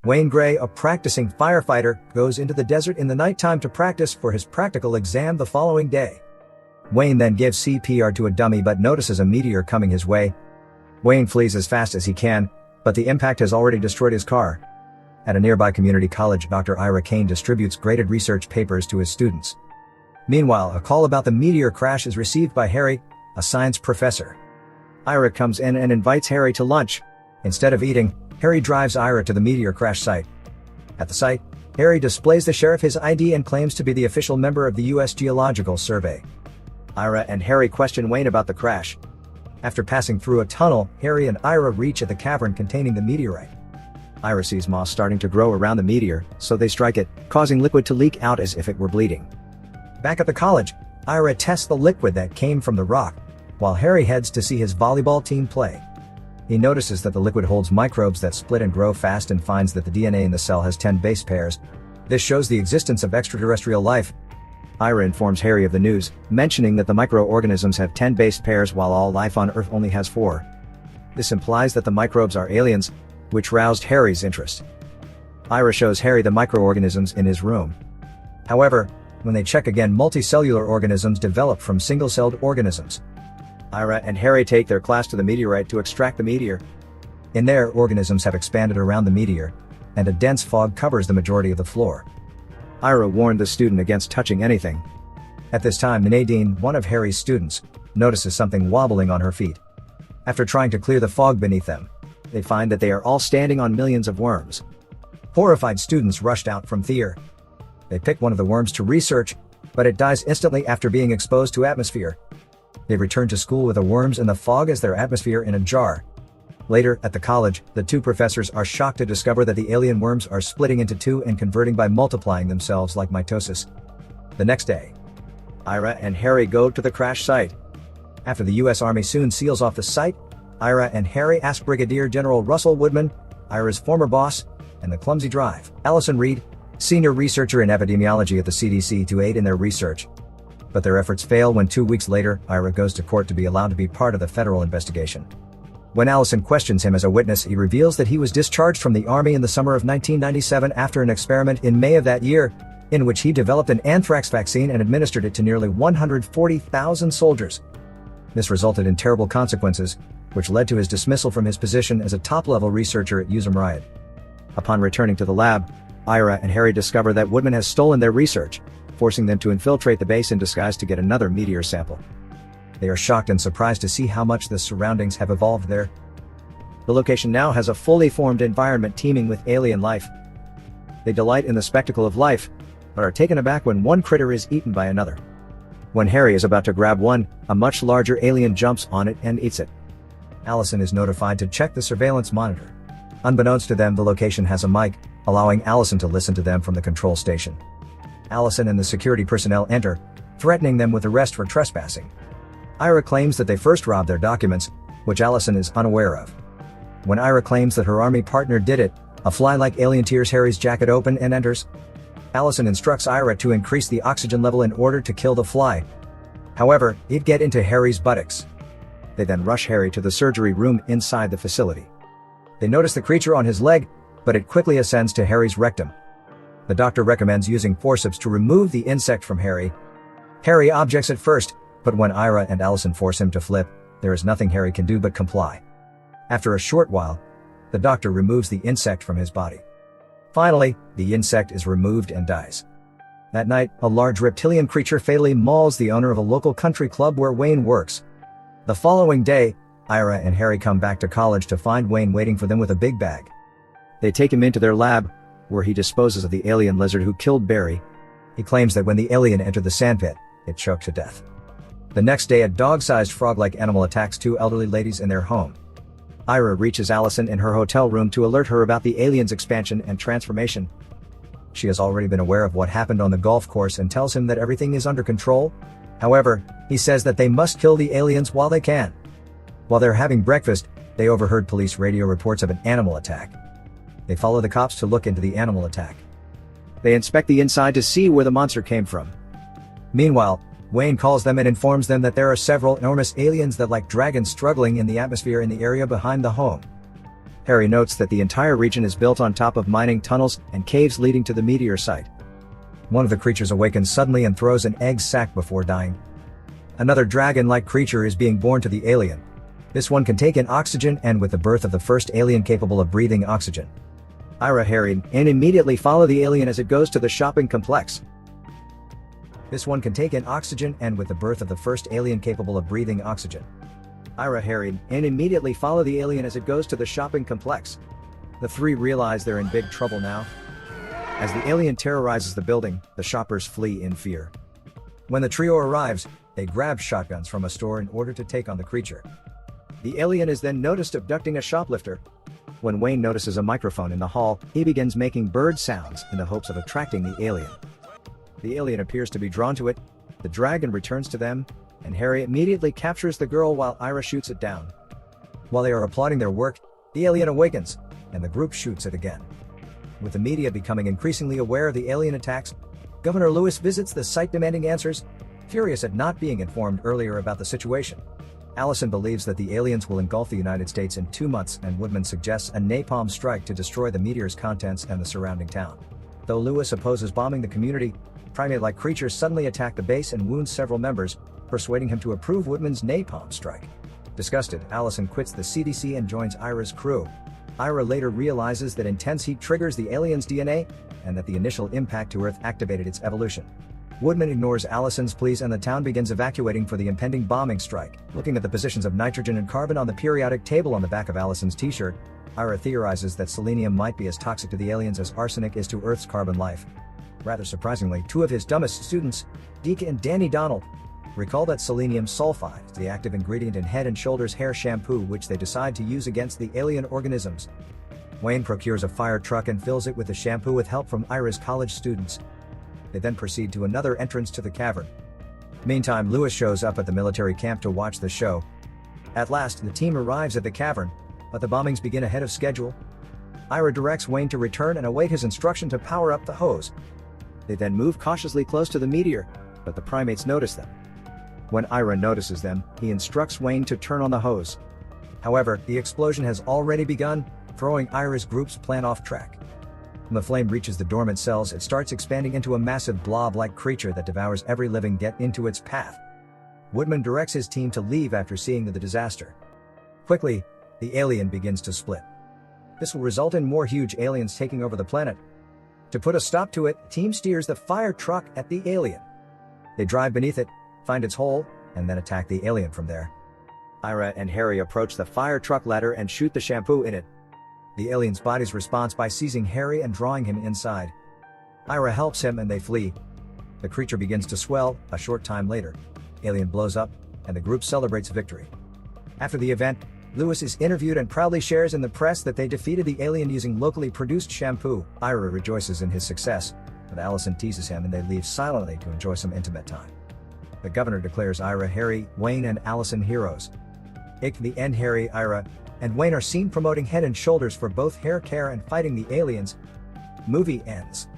Wayne Gray, a practicing firefighter, goes into the desert in the nighttime to practice for his practical exam the following day. Wayne then gives CPR to a dummy but notices a meteor coming his way. Wayne flees as fast as he can, but the impact has already destroyed his car. At a nearby community college, Dr. Ira distributes graded research papers to his students. Meanwhile, a call about the meteor crash is received by Harry, a science professor. Ira comes in and invites Harry to lunch. Instead of eating, Harry drives Ira to the meteor crash site. At the site, Harry displays the sheriff his ID and claims to be the official member of the U.S. Geological Survey. Ira and Harry question Wayne about the crash. After passing through a tunnel, Harry and Ira reach at the cavern containing the meteorite. Ira sees moss starting to grow around the meteor, so they strike it, causing liquid to leak out as if it were bleeding. Back at the college, Ira tests the liquid that came from the rock, while Harry heads to see his volleyball team play. He notices that the liquid holds microbes that split and grow fast and finds that the DNA in the cell has 10 base pairs. This shows the existence of extraterrestrial life. Ira informs Harry of the news, mentioning that the microorganisms have 10 base pairs while all life on Earth only has 4. This implies that the microbes are aliens, which roused Harry's interest. Ira shows Harry the microorganisms in his room. However, when they check again, multicellular organisms develop from single-celled organisms. Ira and Harry take their class to the meteorite to extract the meteor. In there, organisms have expanded around the meteor, and a dense fog covers the majority of the floor. Ira warned the student against touching anything. At this time, Nadine, one of Harry's students, notices something wobbling on her feet. After trying to clear the fog beneath them, they find that they are all standing on millions of worms. Horrified students rushed out from Thier. They pick one of the worms to research, but it dies instantly after being exposed to atmosphere. They return to school with the worms and the fog as their atmosphere in a jar. Later, at the college, the two professors are shocked to discover that the alien worms are splitting into two and converting by multiplying themselves like mitosis. The next day, Ira and Harry go to the crash site. After the U.S. Army soon seals off the site, Ira and Harry ask Brigadier General Russell Woodman, Ira's former boss, and the clumsy drive, Allison Reed, senior researcher in epidemiology at the CDC, to aid in their research. But their efforts fail when 2 weeks later, Ira goes to court to be allowed to be part of the federal investigation. When Allison questions him as a witness, he reveals that he was discharged from the Army in the summer of 1997 after an experiment in May of that year, in which he developed an anthrax vaccine and administered it to nearly 140,000 soldiers. This resulted in terrible consequences, which led to his dismissal from his position as a top-level researcher at USM Riot. Upon returning to the lab, Ira and Harry discover that Woodman has stolen their research, forcing them to infiltrate the base in disguise to get another meteor sample. They are shocked and surprised to see how much the surroundings have evolved there. The location now has a fully formed environment teeming with alien life. They delight in the spectacle of life, but are taken aback when one critter is eaten by another. When Harry is about to grab one, a much larger alien jumps on it and eats it. Allison is notified to check the surveillance monitor. Unbeknownst to them, the location has a mic, allowing Allison to listen to them from the control station. Allison and the security personnel enter, threatening them with arrest for trespassing. Ira claims that they first robbed their documents, which Allison is unaware of. When Ira claims that her army partner did it, a fly-like alien tears Harry's jacket open and enters. Allison instructs Ira to increase the oxygen level in order to kill the fly. However, it gets into Harry's buttocks. They then rush Harry to the surgery room inside the facility. They notice the creature on his leg, but it quickly ascends to Harry's rectum. The doctor recommends using forceps to remove the insect from Harry. Harry objects at first, but when Ira and Allison force him to flip, there is nothing Harry can do but comply. After a short while, the doctor removes the insect from his body. Finally, the insect is removed and dies. That night, a large reptilian creature fatally mauls the owner of a local country club where Wayne works. The following day, Ira and Harry come back to college to find Wayne waiting for them with a big bag. They take him into their lab, where he disposes of the alien lizard who killed Barry. He claims that when the alien entered the sandpit, it choked to death. The next day, a dog-sized frog-like animal attacks two elderly ladies in their home. Ira reaches Allison in her hotel room to alert her about the alien's expansion and transformation. She has already been aware of what happened on the golf course and tells him that everything is under control. However, he says that they must kill the aliens while they can. While they're having breakfast, they overheard police radio reports of an animal attack. They follow the cops to look into the animal attack. They inspect the inside to see where the monster came from. Meanwhile, Wayne calls them and informs them that there are several enormous aliens that like dragons struggling in the atmosphere in the area behind the home. Harry notes that the entire region is built on top of mining tunnels and caves leading to the meteor site. One of the creatures awakens suddenly and throws an egg sac before dying. Another dragon-like creature is being born to the alien. This one can take in oxygen, and with the birth of the first alien capable of breathing oxygen, Ira, Harry, and immediately follow the alien as it goes to the shopping complex. This one can take in oxygen, and with the birth of the first alien capable of breathing oxygen, Ira, Harry, and immediately follow the alien as it goes to the shopping complex. The three realize they're in big trouble now. As the alien terrorizes the building, the shoppers flee in fear. When the trio arrives, they grab shotguns from a store in order to take on the creature. The alien is then noticed abducting a shoplifter. When Wayne notices a microphone in the hall, he begins making bird sounds in the hopes of attracting the alien. The alien appears to be drawn to it, the dragon returns to them, and Harry immediately captures the girl while Ira shoots it down. While they are applauding their work, the alien awakens, and the group shoots it again. With the media becoming increasingly aware of the alien attacks, Governor Lewis visits the site demanding answers, furious at not being informed earlier about the situation. Allison believes that the aliens will engulf the United States in 2 months, and Woodman suggests a napalm strike to destroy the meteor's contents and the surrounding town. Though Lewis opposes bombing the community, primate-like creatures suddenly attack the base and wound several members, persuading him to approve Woodman's napalm strike. Disgusted, Allison quits the CDC and joins Ira's crew. Ira later realizes that intense heat triggers the alien's DNA, and that the initial impact to Earth activated its evolution. Woodman ignores Allison's pleas and the town begins evacuating for the impending bombing strike. Looking at the positions of nitrogen and carbon on the periodic table on the back of Allison's t-shirt, Ira theorizes that selenium might be as toxic to the aliens as arsenic is to Earth's carbon life. Rather surprisingly, 2 of his dumbest students, Deke and Danny Donald, recall that selenium sulfide is the active ingredient in Head & Shoulders hair shampoo, which they decide to use against the alien organisms. Wayne procures a fire truck and fills it with the shampoo with help from Ira's college students. They then proceed to another entrance to the cavern. Meantime, Lewis shows up at the military camp to watch the show. At last, the team arrives at the cavern, but the bombings begin ahead of schedule. Ira directs Wayne to return and await his instruction to power up the hose. They then move cautiously close to the meteor, but the primates notice them. When Ira notices them, he instructs Wayne to turn on the hose. However, the explosion has already begun, throwing Ira's group's plan off track. When the flame reaches the dormant cells, it starts expanding into a massive blob-like creature that devours every living get into its path. Woodman directs his team to leave after seeing the disaster. Quickly, the alien begins to split. This will result in more huge aliens taking over the planet. To put a stop to it, the team steers the fire truck at the alien. They drive beneath it, find its hole, and then attack the alien from there. Ira and Harry approach the fire truck ladder and shoot the shampoo in it. The alien's body's response by seizing Harry and drawing him inside. Ira helps him and they flee. The creature begins to swell. A short time later, alien blows up, and the group celebrates victory. After the event, Lewis is interviewed and proudly shares in the press that they defeated the alien using locally produced shampoo. Ira rejoices in his success, but Allison teases him and they leave silently to enjoy some intimate time. The governor declares Ira, Harry, Wayne, and Allison heroes. At the end, Harry, Ira, and Wayne are seen promoting Head & Shoulders for both hair care and fighting the aliens. Movie ends.